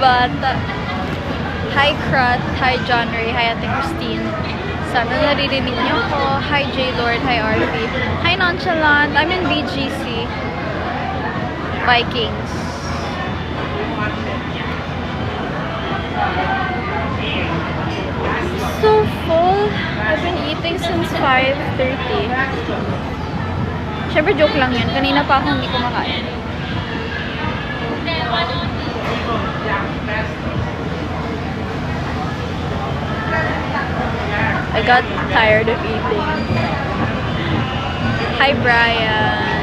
bata. Hi, Krut. Hi, John Ray. Hi, Ate Christine. Sana naririnig niyo ko. Hi, J. Lord. Hi, RP. Hi, Nonchalant. I'm in BGC. Vikings. So full. I've been eating since 5:30. Siyempre, joke lang yun. Kanina pa ako hindi kumakain. I got tired of eating. Hi, Brian.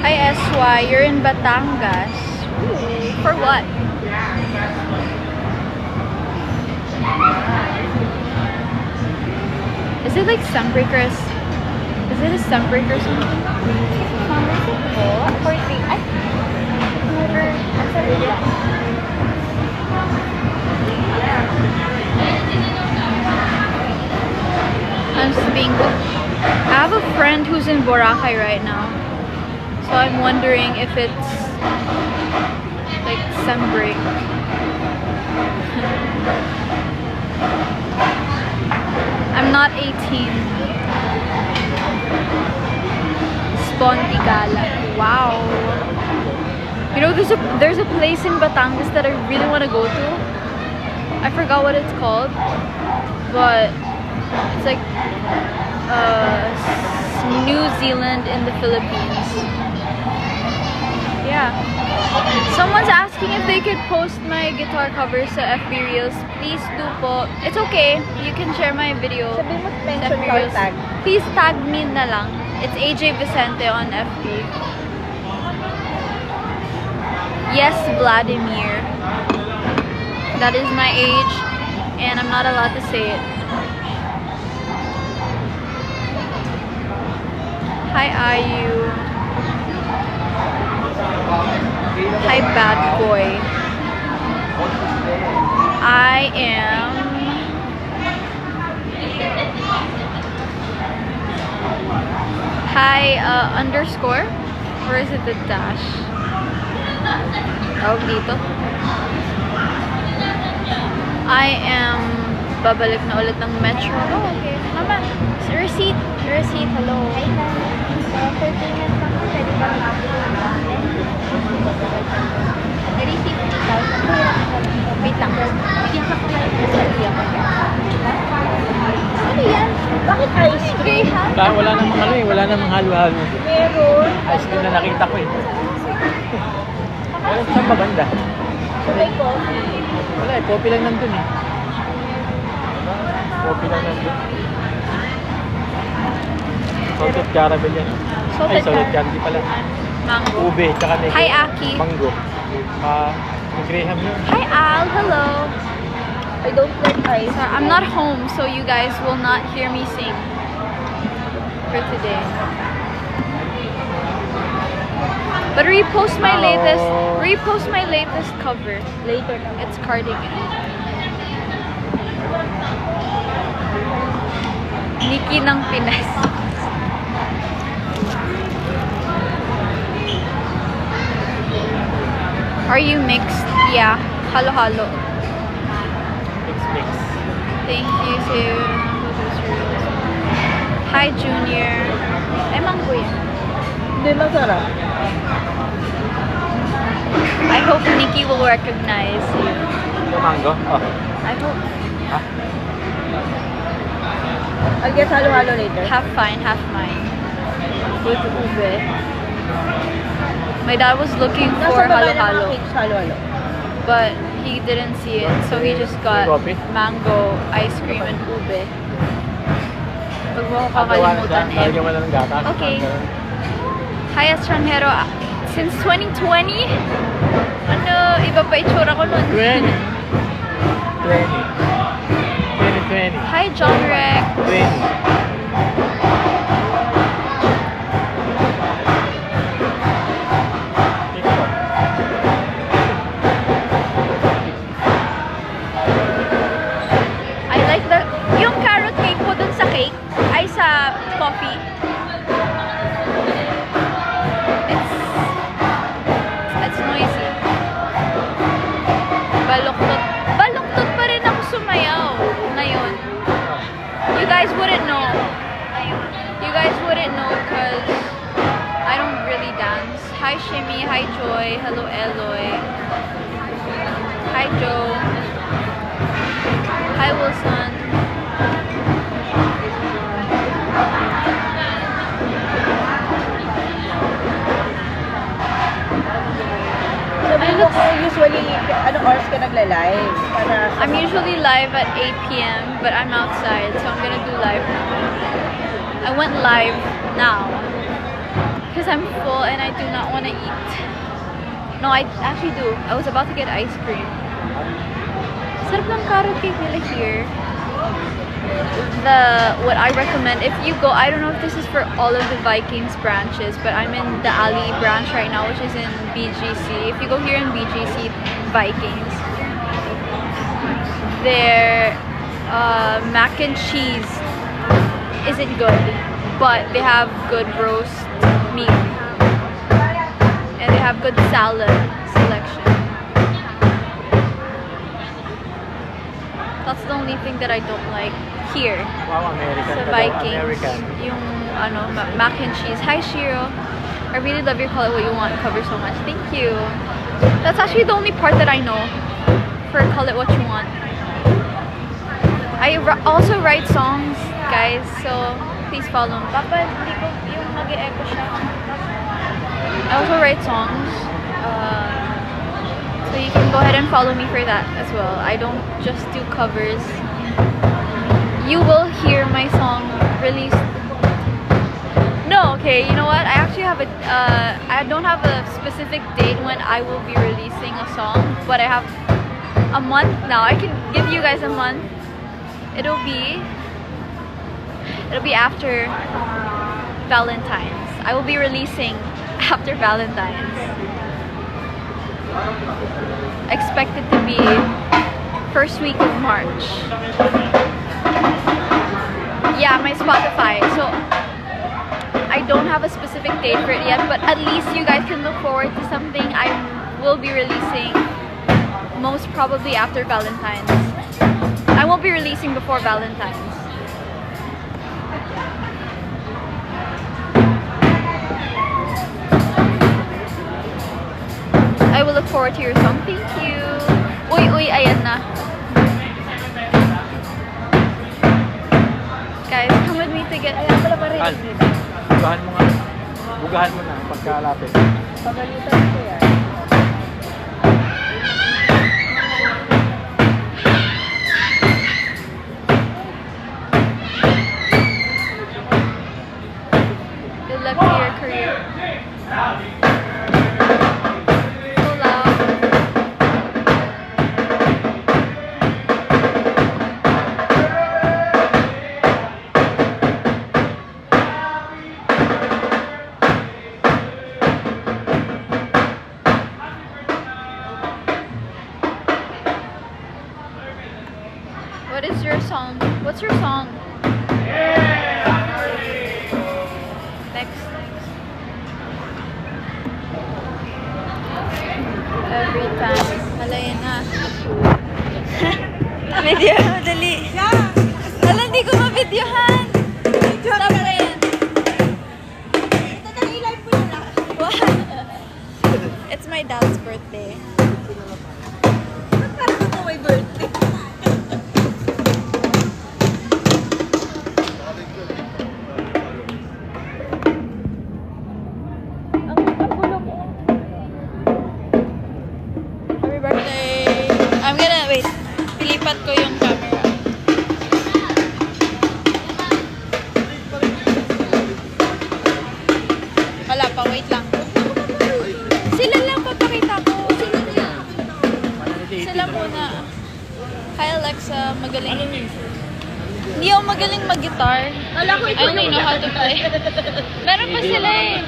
Hi, SY. You're in Batangas. Ooh, for what? Is it like Sunbreakers? Is it a Sunbreaker or something? I'm just being good. I have a friend who's in Boracay right now. So I'm wondering if it's like Sunbreak. I'm not 18. Spondigala. Wow. You know, there's a place in Batangas that I really want to go to. I forgot what it's called, but it's like New Zealand in the Philippines. Yeah. Someone's asking if they could post my guitar covers sa FB Reels. Please do po. It's okay. You can share my video Sabi mo, sa mention FB ka Reels. tag. Please tag me na lang. It's AJ Vicente on FB. Yes, Vladimir. That is my age, and I'm not allowed to say it. Hi, Ayu. Hi, bad boy. I am hi underscore, or is it the dash? Tawag dito. I am babalik na ulit ng Metro. Oh, okay. Mama, receipt. Receipt, hello. Hi, ma'am. 13 minutes lang po. Pwede ba receipt ikaw? Wait lang. Bigyan ka pala yung salya ko. Ano yan? Bakit ice cream? Wala namang ano eh, wala namang halo-halo. Meron. Ice cream na nakita ko eh. Wala saan ba banda? Sabay coffee. Wala eh, coffee lang nandun eh. Coffee lang nandun. Salted caramel yan. Ay, salted candy pala. Mango. Ube, tsaka negi. Hi, Aki. Mango. Graham yun. Hi, Al. Hello. I don't like ice. So, I'm not home, so you guys will not hear me sing for today. But repost my latest cover. Later na. It's Cardigan. Nikki ng Pinas. Are you mixed? Yeah. Halo-halo. Mix. Thank you too. Hi, Junior. Ay, mango yan. Hindi masarap. I hope Nikki will recognize you. Yung mango? Oh. I hope. Ha? I'll get halo-halo later. Half fine, half mine. With ube. My dad was looking for Nasa baba na mga halo-halo, cakes halo-halo. but he didn't see it, so he just got Coffee? mango, ice cream, and ube. Huwag mo ko Agawa na siya. kakalimutan Lalagyan mo na ng gatas. Okay. Hi, Estranjero. Since 2020? Ano, iba pa itsura ko nun. 20. 20. 2020. Hi, John Rex. 20. I like the, yung carrot cake po dun sa cake, ay sa coffee. It's baluktot. Baluktot pa rin ako sumayaw ngayon. You guys wouldn't know. You guys wouldn't know because I don't really dance. Hi Shimmy, hi Joy, hello Eloy. Hi Joe. Hi Wilson. Sabi mo ko usually, anong oras ka nagla-live? Para sa I'm usually live at 8 p.m. but I'm outside so I'm gonna do live now. I went live now because I'm full and I do not want to eat. No, I actually do. I was about to get ice cream. Sarap ng carrot cake nila here. What I recommend, if you go, I don't know if this is for all of the Vikings branches, but I'm in the Ali branch right now, which is in BGC. If you go here in BGC Vikings, their mac and cheese isn't good, but they have good roast meat and they have good salad selection. That's the only thing that I don't like here Wow, American. sa ka daw, Vikings. American. Yung mac and cheese. Hi Shiro. I really love your Call It What You Want cover so much. Thank you. That's actually the only part that I know for Call It What You Want. I also write songs, guys, so please follow me. Papa, hindi ko yung nag-e-echo siya. I also write songs. So you can go ahead and follow me for that as well. I don't just do covers. You will hear my song released. No, okay, you know what? I actually have I don't have a specific date when I will be releasing a song, but I have a month now. I can give you guys a month. It'll be after Valentine's. I will be releasing after Valentine's. Expected to be first week of March. Yeah, my Spotify. So I don't have a specific date for it yet, but at least you guys can look forward to something I will be releasing most probably after Valentine's. I won't be releasing before Valentine's. I will look forward to your song. Thank you. Uy, ayan na. Guys, come with me to get... Kaya pala pa rin. Al, bugahan mo nga. Bugahan mo na pagkalapit. Pagalitan ko yan. Good luck to your career. So loud. What is your song? What's your song? Next. Every time. Hala, yan na. Video, dali. Hala, hindi ko ma-videohan. Stop na yan. What? It's my dad's birthday. Parang ako may birthday. Happy birthday! I'm gonna, wait. Pilipat ko yung camera. Wala pa, wait lang. Sila lang papakita ko. Sila muna. Hi Alexa, magaling. Hindi ako magaling mag-guitar. Alam ko I only know how to play. Meron pa sila eh.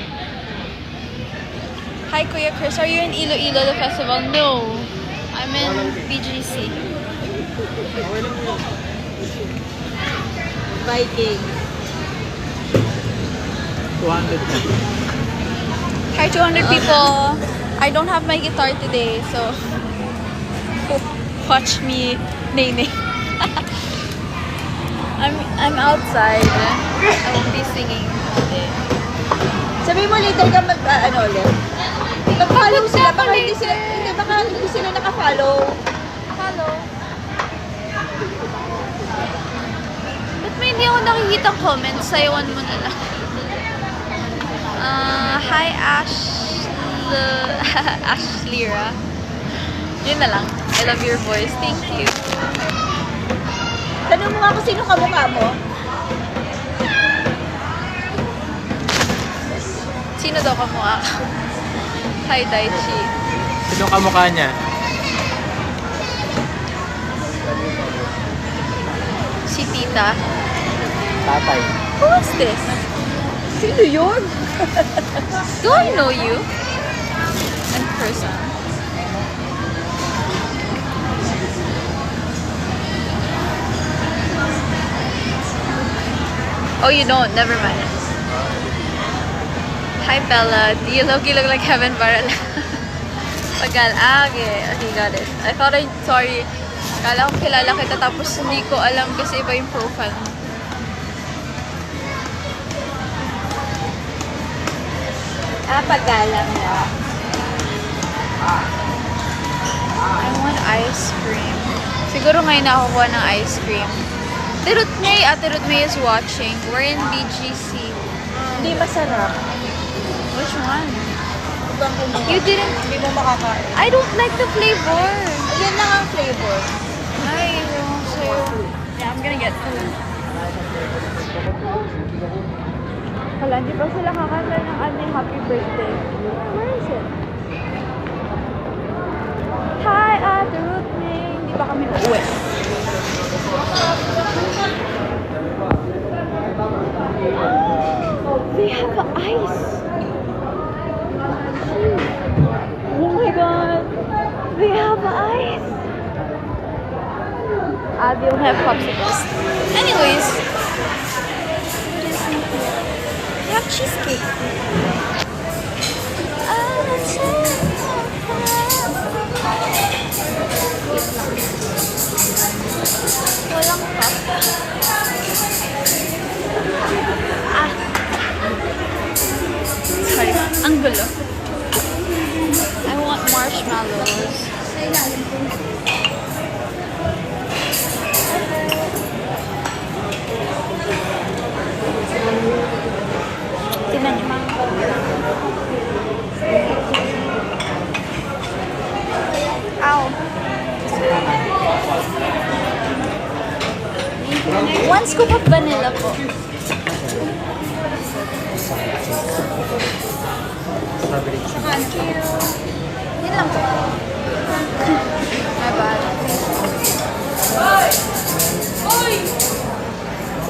Hi Kuya Chris, are you in Iloilo the festival? No. I'm in BGC. Viking. 200 na. Hi 200 people. I don't have my guitar today, so watch me nay-nay. I'm outside. I won't be singing today. Sabi mo later ka ulit. Mag-follow sila, baka hindi sila naka-follow. Hello. Ba't may hindi ako nakikita comments? Sayawan mo na lang. Hi Ashlira. Yun na lang. I love your voice. Thank you. Tanong mo nga kung sino kamukha mo. Sino daw kamukha ka? Hi Daichi. Sino kamukha niya? Si Tita. Tatay. Who is this? Sino yun? Do I know you? In person. Oh, you don't? Never mind. Hi, Bella. Do you look like Kevin Barrel? Okay, got it. Sorry. Kala ko kilala kita tapos hindi ko alam kasi iba yung profile mo. Paggalang na. I want ice cream. Siguro ngayon nakakuha ng ice cream. Ate Ruth May is watching. We're in BGC. Hindi masarap. Which one? Ibang kumuha. You didn't... Hindi mo makakain. I don't like the flavor. Yan lang ang flavor. Ay, ewan ko sa'yo. Yeah, I'm gonna get food. Hala, di ba sila kakanta ng happy birthday? Where is it? Hi, Ate Ruth May. Hindi ba kami uuwi? They have ice. Oh my god. They have ice. They don't have popsicles. Anyways. They have cheesecake. Walang cup. Sorry, ang gulo. I want marshmallows. Tingnan niyo. Ow. One scoop of vanilla po. Thank you. Yun lang po. My bad.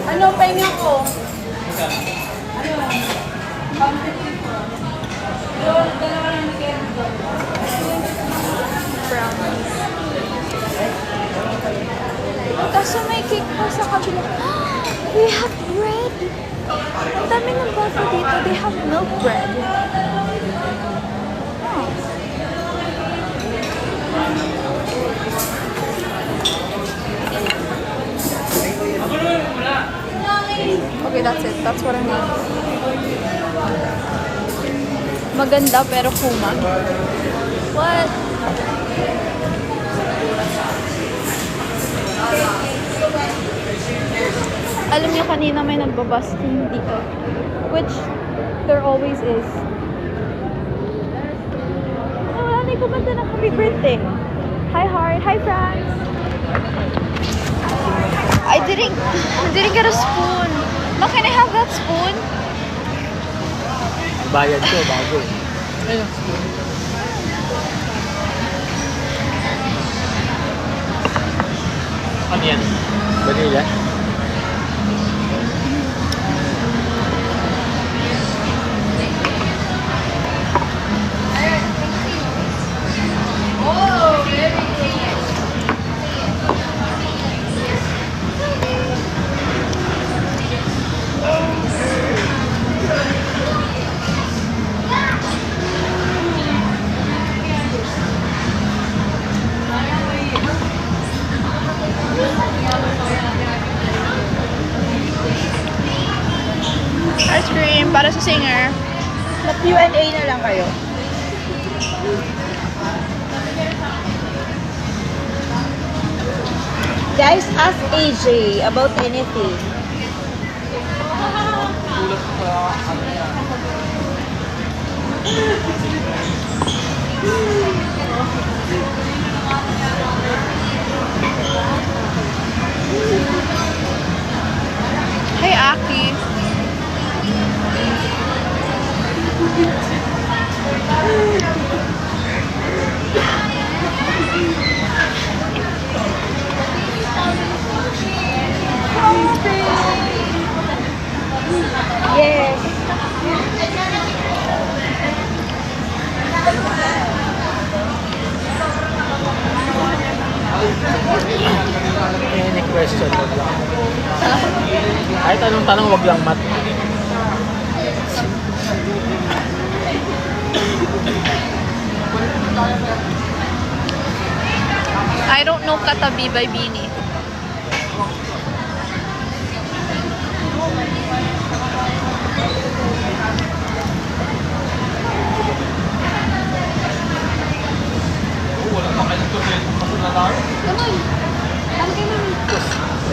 Ano, pahinga ko? Brownies. Kaso may cake pa sa kabila. We have bread. Ang dami ng bata dito. They have milk bread. Oh. Okay, that's it. That's what I want. Maganda pero kuma. What? Alam niyo kanina may nagbabasking dito. Which there always is. Wala na kumanta ng happy birthday. Hi Heart. Hi France. I didn't get a spoon. Ma, can I have that spoon? Bayad ko, bago. Ayun. Ano yan? Vanilla? para sa singer. Mag-Q&A na lang kayo. Guys, ask AJ about anything. Hey, Aki. Yes. Any question, wag lang. Kahit anong tanong, wag lang mat. I don't know Katabi by Beanie.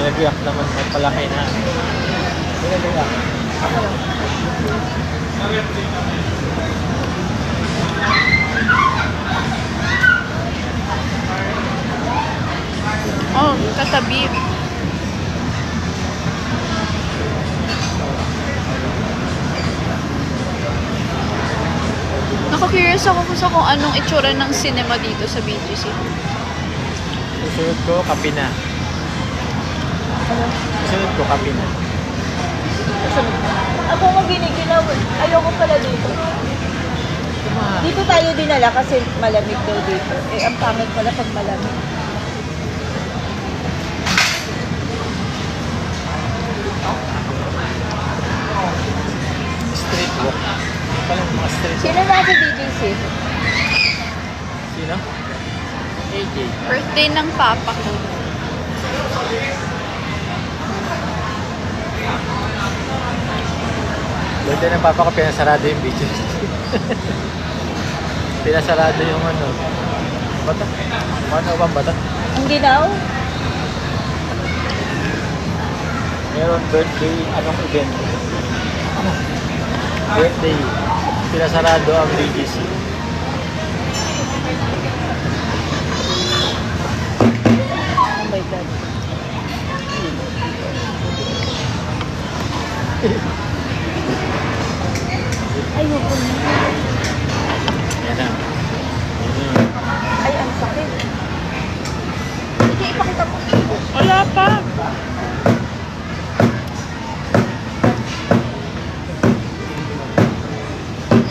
Nag-react naman, magpalaki na. Nag-react. Oh, Katabi. Naka-curious ako kung anong itsura ng cinema dito sa BGC. Susunod ko, kape na. Susunod ko, kape na. Ako nga giniginaw. Ayoko pala dito. Dito tayo dinala kasi malamig daw dito. Eh, ang pangit pala pag malamig. Street walk. Palang mga street walk. Sino nasa BGC? Sino? AJ. Birthday ng papa ko. Birthday ng papa ko, pinasarado yung beach. Pinasarado yung ano. Bata? Ano bang bata? Ang ginaw? Meron birthday, anong event? Birthday. Pinasarado ang BGC. Oh my God. Ayoko na. Yan na. Ay, ang sakit. Sige, ipakita mo. Wala pa.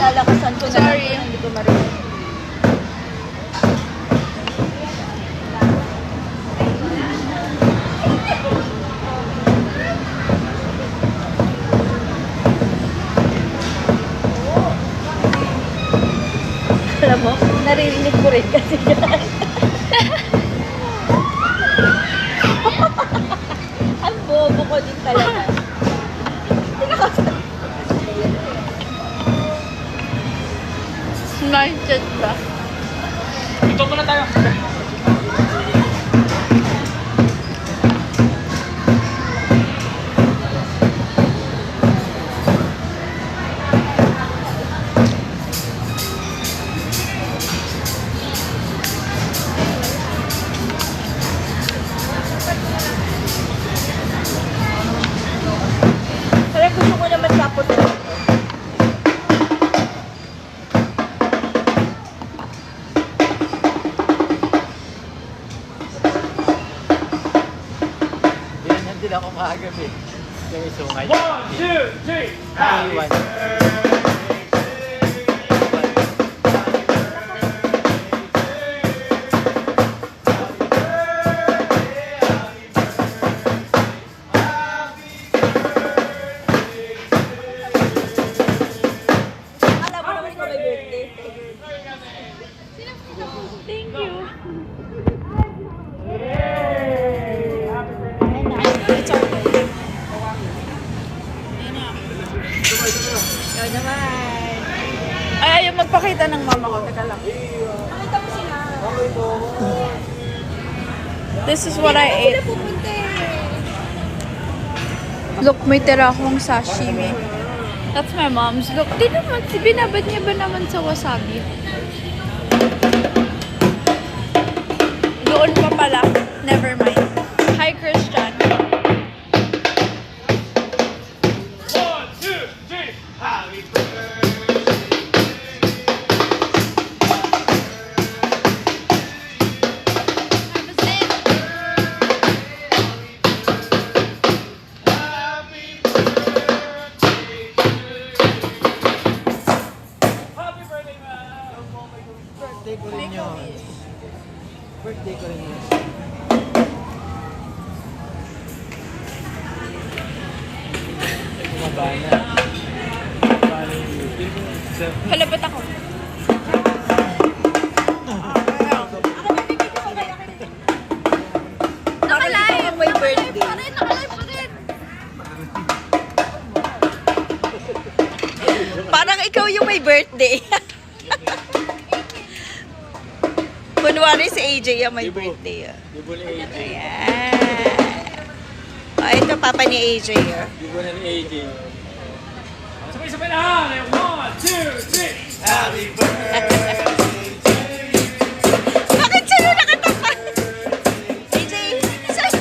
Lalakasan ko na. Sorry. Hindi ko marinig. Alam mo, naririnig ko rin kasi yan. Ang bobo ko din talaga. Mindset ba? Ito muna tayo. Parang gusto ko naman sapot na. Yan din ako kagabi. Yung isungay. 1, 2, 3, Iwan. Alam mo naman ko may birthday. Thank you. It's okay. Ikaw naman. Ay, ayaw magpakita ng mama ko. Teka lang. Pakita mo sila. This is what I ate. Pupunta eh. Look, may tira akong sashimi. That's my mom's. Look, di naman, binabad niya ba naman sa wasabi? Doon pa pala. Never mind. Hi, Christian. Birthday ko rin yun. Birthday ko rin yun. Mabana. Mabana yung Palabat ako. Nakalive! May birthday. Nakalive pa rin. Parang ikaw yung may birthday. Kunwari si AJ yung may birthday. Dibo ni AJ. Ayan. Ito papa ni AJ. Dibo na ni AJ. Sabay-sabay na! 1, 2, 3! Happy birthday! Bakit sa'yo nakatapan? AJ, sa'yo.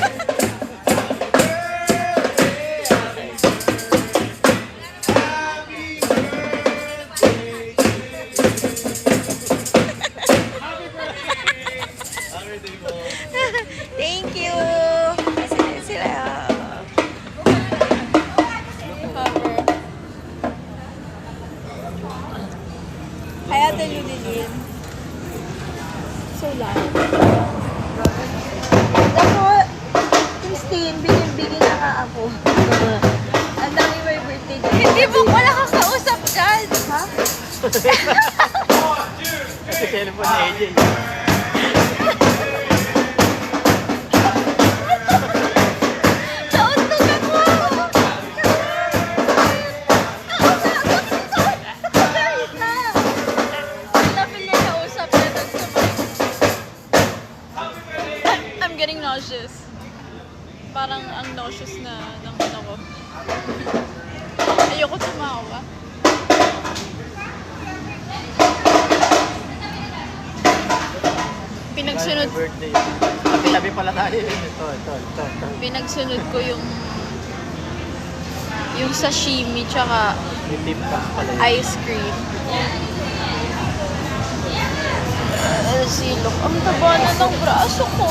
Thank you. Sila. Hi, Ate Ludilin. So loud. Ako, Christine, bigyan na nga ako. Ang dami may birthday dito. Hindi mo wala kang kausap dyan. Ha? Kasi cellphone ni AJ. Nauntog ako. Wala pala kausap na I'm getting nauseous. Parang ang nauseous na ng ano ko. Ayoko tumawa. Pinagsunod, Happy birthday. Tabi-tabi pala tayo. Ito. pinagsunod ko yung sashimi tsaka Yung tip box pala yun. ice cream. Silok, ang taba na ng braso ko.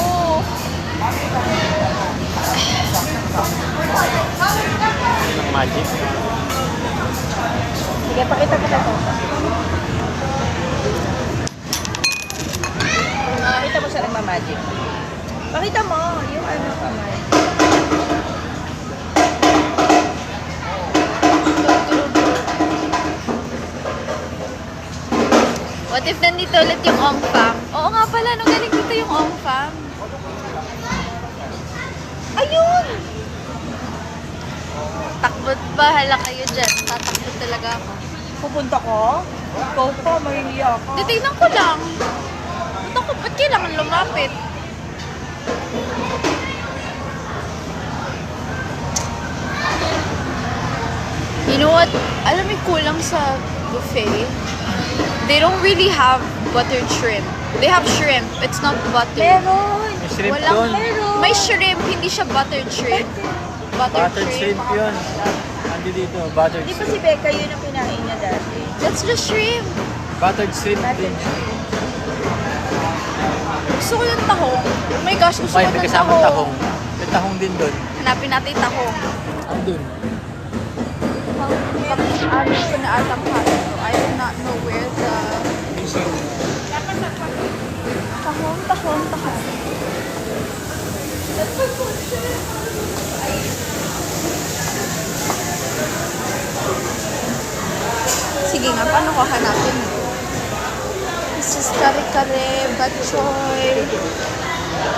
Yung magic. Sige, pakita ko na to. Pakita mo siya nagmamagic. Pakita mo yung ano kamay. What if nandito ulit yung Ong Fam? Oo nga pala, nung galing dito yung Ong Fam. Ayun! Takbot bahala kayo dyan. Tatakbo talaga ako. Pupunta ko? Ikaw pa, mahihiya ka. Titignan ko lang. Ba't kailangan lumapit? You know what? Alam mo yung kulang sa buffet? They don't really have buttered shrimp. They have shrimp. It's not buttered. Meron! May shrimp Walang doon. Meron! May shrimp, hindi siya buttered shrimp. Buttered shrimp yun. Andi dito, buttered Di ba si shrimp. Becca yun ang kinain niya dati? That's just shrimp. Buttered shrimp din. Gusto ko yung tahong. Oh my gosh, gusto May ko ng kasamang tahong. tahong. May tahong din doon. Hanapin natin yung tahong. Andun. Ano ko na atang hato. I do not know where the... Tahong. Sige nga, paano ko hanapin mo? This is kare-kare, batchoy.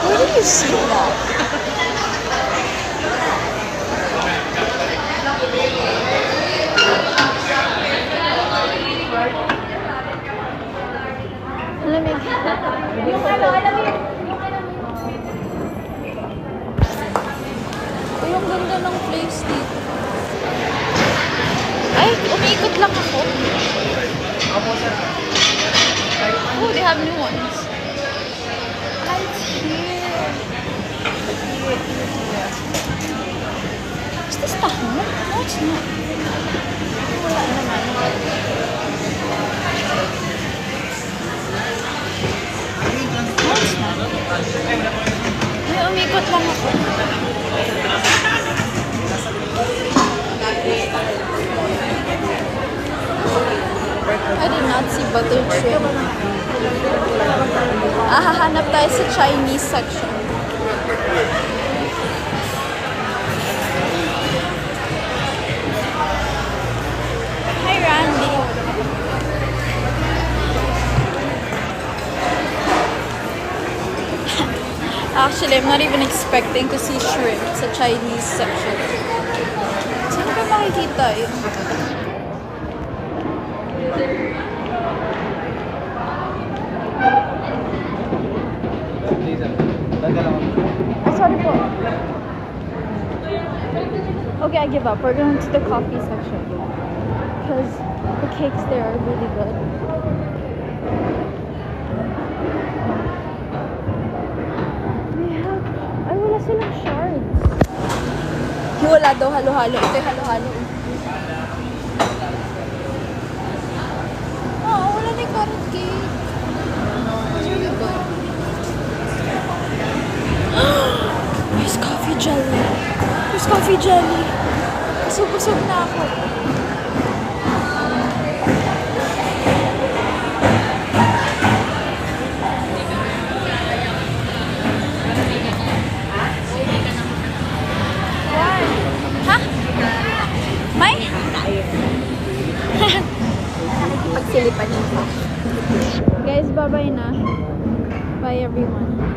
Where do you see that? Yung ano, alam mo yun? Uy, ang ganda ng place dito. Ay, umiikot lang ako. Oh, they have new ones. Ah, it's here. Is this the home? No, it's not. Wala naman. No, it's not. Ay, umikot lang ako. I did not see butter shrimp. Hahanap tayo sa Chinese section. Hi, Randy. Actually, I'm not even expecting to see shrimp sa Chinese section. Saan ba makikita yun? Ah, sorry po. Okay, I give up. We're going to the coffee section. Because the cakes there are really good. They have... Ay, wala silang shards. Wala daw halo-halo. Ito yung halo-halo. Oh, wala na yung carrot cake. It's really good. There's coffee jelly. There's coffee jelly. Busog-busog na ako. Why? Ha? May? Pagsilipan niyo. Guys, bye-bye na. Bye everyone.